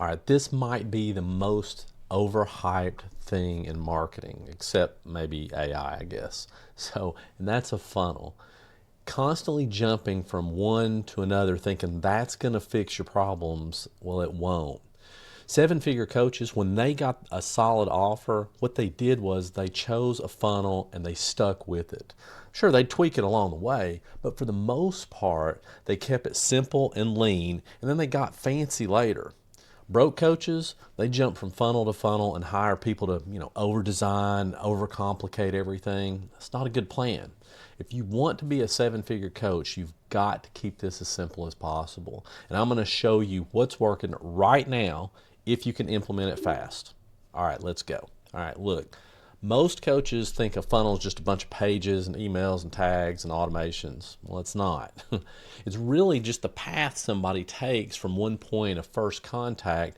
All right, this might be the most overhyped thing in marketing, except maybe AI, I guess. So, and that's a funnel. Constantly jumping from one to another thinking that's going to fix your problems, well, it won't. Seven-figure coaches, when they got a solid offer, what they did was they chose a funnel and they stuck with it. Sure, they tweak it along the way, but for the most part, they kept it simple and lean, and then they got fancy later. Broke coaches, they jump from funnel to funnel and hire people to, over design, overcomplicate everything. That's not a good plan. If you want to be a seven-figure coach, you've got to keep this as simple as possible. And I'm going to show you what's working right now if you can implement it fast. All right, let's go. All right, look. Most coaches think a funnel is just a bunch of pages and emails and tags and automations. Well, it's not. It's really just the path somebody takes from one point of first contact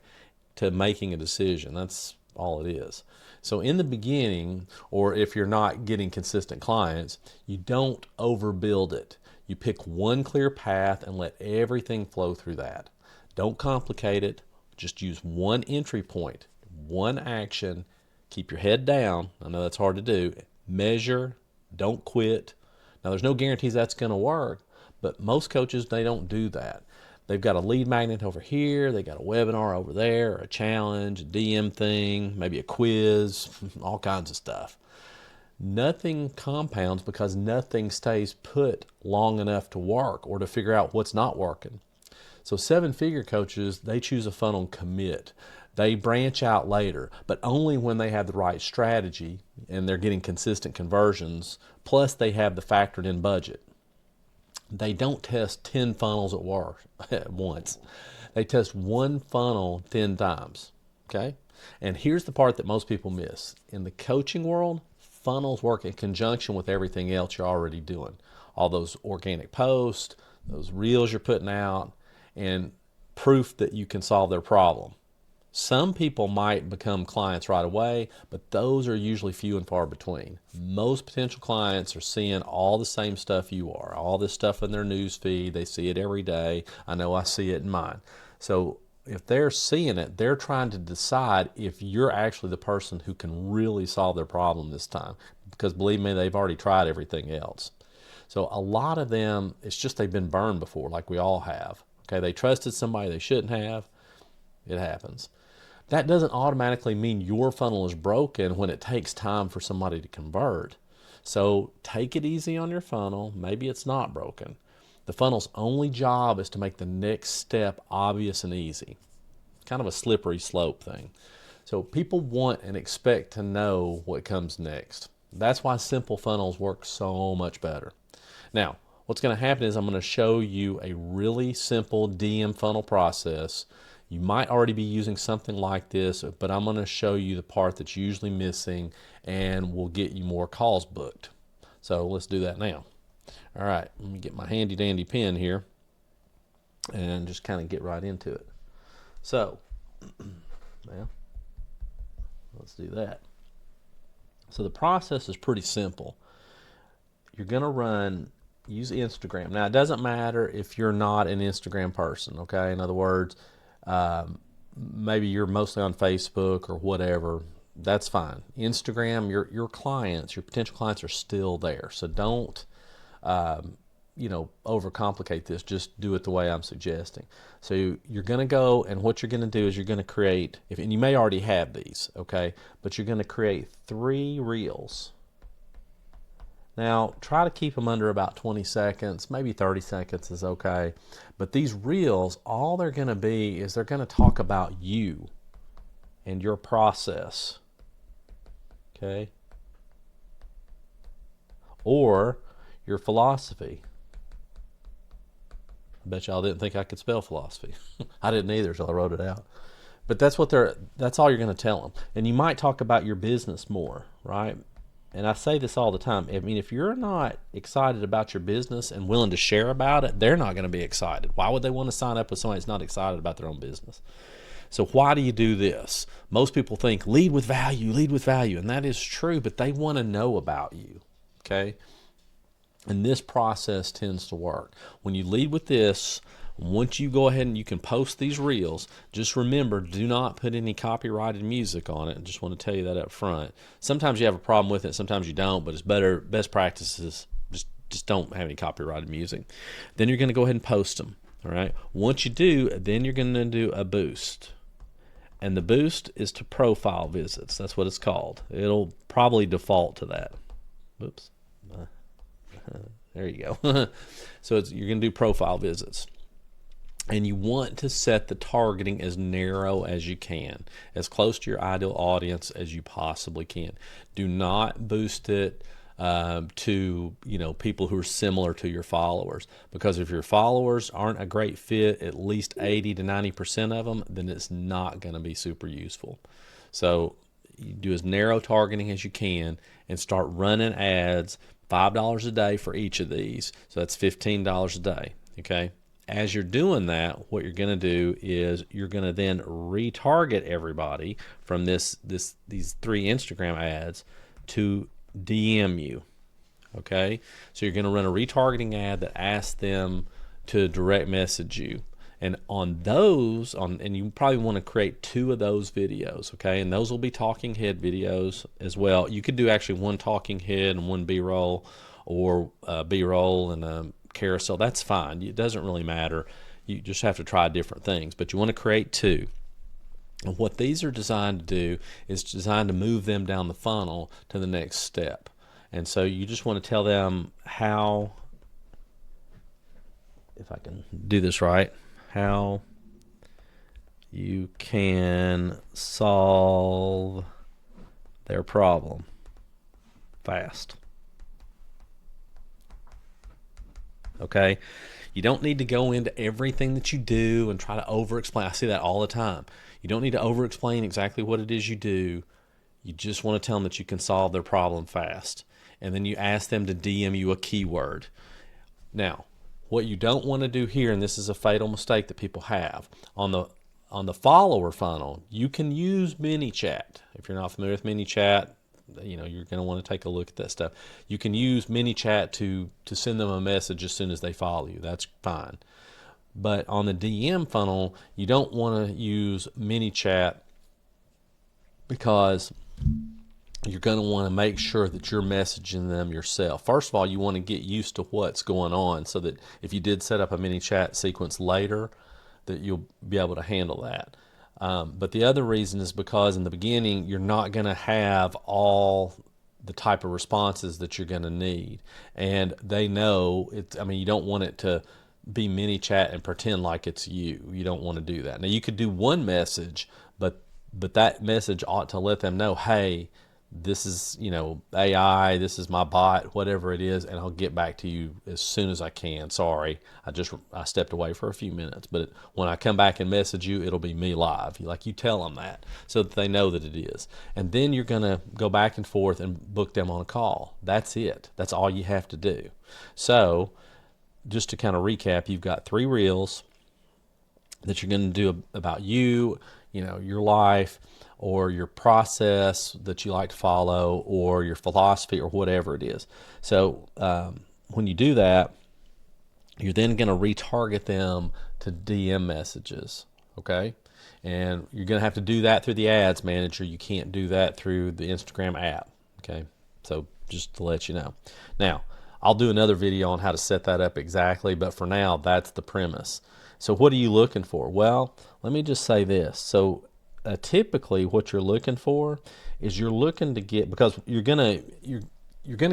to making a decision. That's all it is. So in the beginning, or if you're not getting consistent clients, you don't overbuild it. You pick one clear path and let everything flow through that. Don't complicate it. Just use one entry point, one action. Keep your head down. I know that's hard to do. Measure. Don't quit. Now, there's no guarantees that's going to work, but most coaches, they don't do that. They've got a lead magnet over here. They got a webinar over there, a challenge, a DM thing, maybe a quiz, all kinds of stuff. Nothing compounds because nothing stays put long enough to work or to figure out what's not working. So seven-figure coaches, they choose a funnel and commit. They branch out later, but only when they have the right strategy and they're getting consistent conversions, plus they have the factored in budget. They don't test 10 funnels at once. They test one funnel 10 times, okay? And here's the part that most people miss. In the coaching world, funnels work in conjunction with everything else you're already doing. All those organic posts, those reels you're putting out, and proof that you can solve their problem. Some people might become clients right away, but those are usually few and far between. Most potential clients are seeing all the same stuff you are, all this stuff in their news feed. They see it every day. I know I see it in mine. So if they're seeing it, they're trying to decide if you're actually the person who can really solve their problem this time. Because believe me, they've already tried everything else. So a lot of them, it's just they've been burned before, like we all have. Okay, they trusted somebody they shouldn't have. It happens. That doesn't automatically mean your funnel is broken when it takes time for somebody to convert. So take it easy on your funnel. Maybe it's not broken. The funnel's only job is to make the next step obvious and easy. Kind of a slippery slope thing. So people want and expect to know what comes next. That's why simple funnels work so much better. Now, what's going to happen is I'm going to show you a really simple DM funnel process. You might already be using something like this, but I'm going to show you the part that's usually missing and will get you more calls booked. So let's do that now. All right, let me get my handy dandy pen here and just kind of get right into it. So, well, let's do that. So the process is pretty simple. You're going to use Instagram. Now, it doesn't matter if you're not an Instagram person, okay? In other words, maybe you're mostly on Facebook or whatever. That's fine. Instagram, your clients, your potential clients are still there. So don't, overcomplicate this. Just do it the way I'm suggesting. So you're going to go, and what you're going to do is you're going to create, and you may already have these, okay? But you're going to create 3 reels. Now, try to keep them under about 20 seconds, maybe 30 seconds is okay. But these reels, all they're going to be is they're going to talk about you and your process, okay? Or your philosophy. I bet y'all didn't think I could spell philosophy. I didn't either until I wrote it out. But that's all you're going to tell them. And you might talk about your business more, right? And I say this all the time. I mean, if you're not excited about your business and willing to share about it, they're not going to be excited. Why would they want to sign up with somebody that's not excited about their own business? So why do you do this? Most people think lead with value, and that is true, but they want to know about you, okay? And this process tends to work. When you lead with this, Once you go ahead and you can post these reels, just remember, do not put any copyrighted music on it. I just want to tell you that up front. Sometimes you have a problem with it, sometimes you don't, but it's better, best practices, just don't have any copyrighted music. Then you're going to go ahead and post them. All right. Once you do, then you're going to do a boost. And the boost is to profile visits. That's what it's called. It'll probably default to that. Whoops. There you go. So you're going to do profile visits. And you want to set the targeting as narrow as you can, as close to your ideal audience as you possibly can. Do not boost it to people who are similar to your followers, because if your followers aren't a great fit, at least 80 to 90% of them, then it's not going to be super useful. So you do as narrow targeting as you can and start running ads, $5 a day for each of these. So that's $15 a day. Okay. As you're doing that, what you're going to do is you're going to then retarget everybody from these 3 Instagram ads to DM you. Okay, so you're going to run a retargeting ad that asks them to direct message you, and on those, and you probably want to create 2 of those videos. Okay, and those will be talking head videos as well. You could do actually 1 talking head and 1 B-roll, or B-roll and a carousel. That's fine. It doesn't really matter. You just have to try different things, but you want to create 2. And what these are designed to do is designed to move them down the funnel to the next step. And so you just want to tell them how, if I can do this right, how you can solve their problem fast. Okay? You don't need to go into everything that you do and try to over-explain. I see that all the time. You don't need to over-explain exactly what it is you do. You just want to tell them that you can solve their problem fast. And then you ask them to DM you a keyword. Now, what you don't want to do here, and this is a fatal mistake that people have, on the follower funnel, you can use ManyChat. If you're not familiar with ManyChat, you're going to want to take a look at that stuff. You can use ManyChat to send them a message as soon as they follow you. That's fine. But on the DM funnel, you don't want to use ManyChat, because you're going to want to make sure that you're messaging them yourself. First of all, you want to get used to what's going on, so that if you did set up a ManyChat sequence later, that you'll be able to handle that. But the other reason is because in the beginning, you're not going to have all the type of responses that you're going to need. And they know it's, you don't want it to be ManyChat and pretend like it's you. You don't want to do that. Now, you could do 1 message, but that message ought to let them know, hey, this is, AI, this is my bot, whatever it is, and I'll get back to you as soon as I can. Sorry, I stepped away for a few minutes, but when I come back and message you, it'll be me live. You tell them that so that they know that it is. And then you're going to go back and forth and book them on a call. That's it. That's all you have to do. So just to kind of recap, you've got 3 reels that you're going to do about you, your life, or your process that you like to follow, or your philosophy, or whatever it is. So when you do that, you're then going to retarget them to DM messages, okay? And you're going to have to do that through the Ads Manager. You can't do that through the Instagram app, okay? So just to let you know. Now, I'll do another video on how to set that up exactly, but for now, that's the premise. So what are you looking for? Well, let me just say this. So typically what you're looking for is you're looking to get, because you're gonna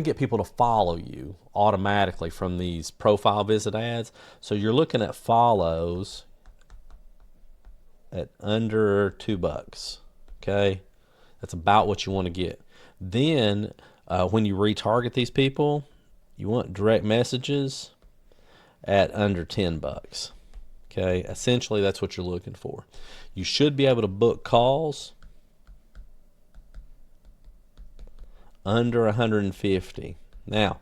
get people to follow you automatically from these profile visit ads. So you're looking at follows at under $2. Okay, that's about what you want to get. Then when you retarget these people, you want direct messages at under $10. Okay, essentially that's what you're looking for. You should be able to book calls under 150. Now,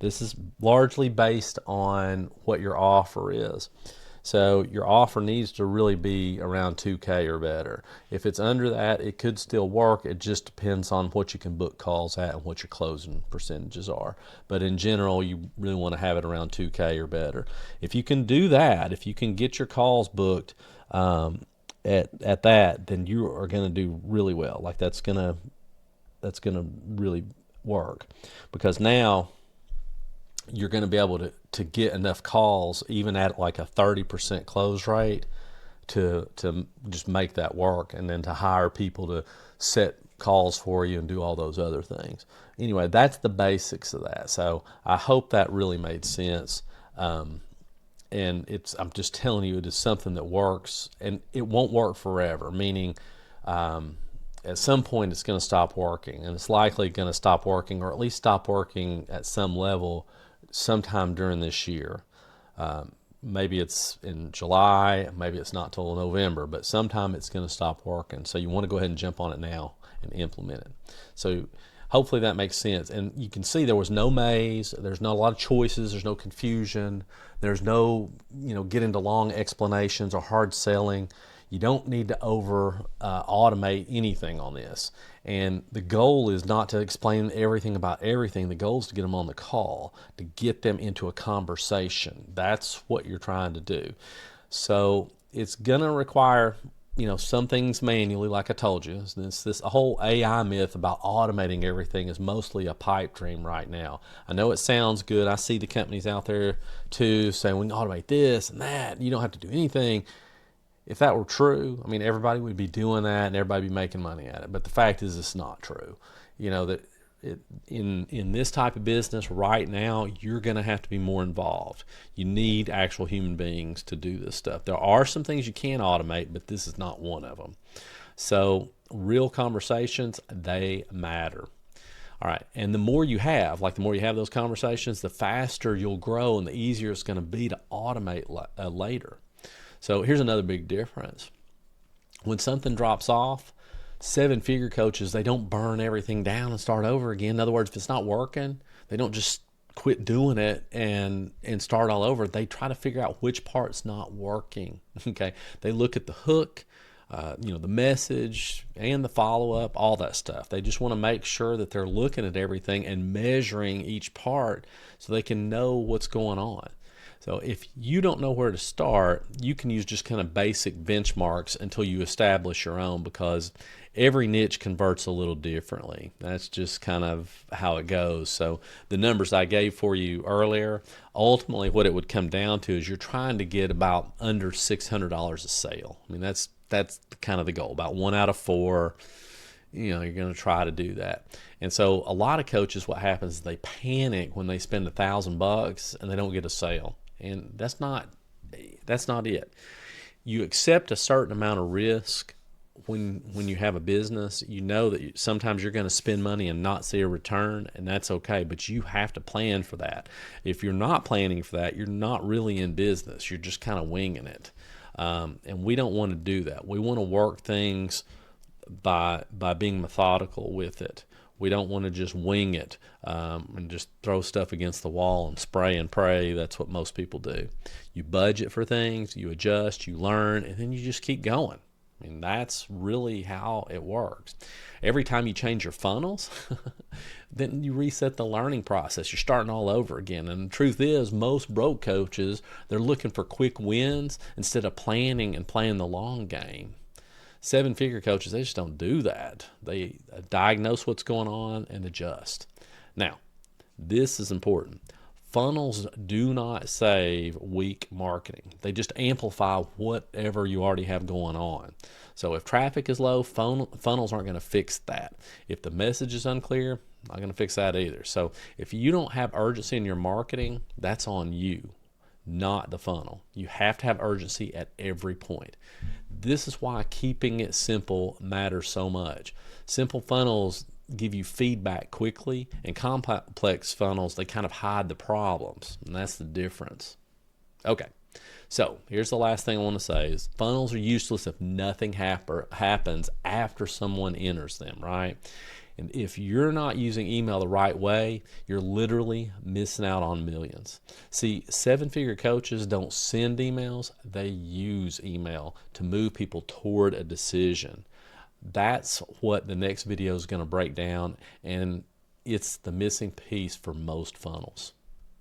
this is largely based on what your offer is. So your offer needs to really be around 2K or better. If it's under that, it could still work. It just depends on what you can book calls at and what your closing percentages are. But in general, you really want to have it around 2K or better. If you can do that, if you can get your calls booked at that, then you are going to do really well. Like that's gonna really work, because now you're going to be able to get enough calls even at like a 30% close rate to just make that work, and then to hire people to set calls for you and do all those other things. Anyway, that's the basics of that. So I hope that really made sense. And I'm just telling you, it is something that works, and it won't work forever, meaning at some point it's going to stop working, and it's likely going to stop working, or at least stop working at some level sometime during this year. Maybe it's in July, maybe it's not till November, but sometime it's going to stop working. So you want to go ahead and jump on it now and implement it. So hopefully that makes sense. And you can see there was no maze, there's not a lot of choices, there's no confusion, there's no, get into long explanations or hard selling. You don't need to over automate anything on this. And the goal is not to explain everything about everything. The goal is to get them on the call, to get them into a conversation. That's what you're trying to do. So it's going to require, some things manually, like I told you. This whole AI myth about automating everything is mostly a pipe dream right now. I know it sounds good. I see the companies out there too saying we can automate this and that. You don't have to do anything. If that were true, everybody would be doing that and everybody would be making money at it. But the fact is, it's not true. In this type of business right now, you're going to have to be more involved. You need actual human beings to do this stuff. There are some things you can automate, but this is not one of them. So real conversations, they matter. All right, and the more you have those conversations, the faster you'll grow and the easier it's going to be to automate later. So here's another big difference. When something drops off, 7-figure coaches, they don't burn everything down and start over again. In other words, if it's not working, they don't just quit doing it and start all over. They try to figure out which part's not working. Okay, they look at the hook, the message and the follow-up, all that stuff. They just want to make sure that they're looking at everything and measuring each part so they can know what's going on. So if you don't know where to start, you can use just kind of basic benchmarks until you establish your own, because every niche converts a little differently. That's just kind of how it goes. So the numbers I gave for you earlier, ultimately what it would come down to is you're trying to get about under $600 a sale. That's kind of the goal. About 1 out of 4, you're going to try to do that. And so a lot of coaches, what happens is they panic when they spend $1,000 and they don't get a sale. And that's not it. You accept a certain amount of risk when you have a business. You know that sometimes you're going to spend money and not see a return, and that's okay, but you have to plan for that. If you're not planning for that, you're not really in business. You're just kind of winging it. And we don't want to do that. We want to work things by being methodical with it. We don't want to just wing it and just throw stuff against the wall and spray and pray. That's what most people do. You budget for things, you adjust, you learn, and then you just keep going. That's really how it works. Every time you change your funnels, then you reset the learning process. You're starting all over again. And the truth is, most broke coaches, they're looking for quick wins instead of planning and playing the long game. 7-figure coaches, they just don't do that. They diagnose what's going on and adjust. Now, this is important. Funnels do not save weak marketing. They just amplify whatever you already have going on. So if traffic is low, funnels aren't going to fix that. If the message is unclear, not going to fix that either. So if you don't have urgency in your marketing, that's on you, not the funnel. You have to have urgency at every point. This is why keeping it simple matters so much. Simple funnels give you feedback quickly, and complex funnels, they kind of hide the problems, and that's the difference. Okay, so here's the last thing I want to say is funnels are useless if nothing happens after someone enters them, right? And if you're not using email the right way, you're literally missing out on millions. See, seven-figure coaches don't send emails, they use email to move people toward a decision. That's what the next video is going to break down, and it's the missing piece for most funnels.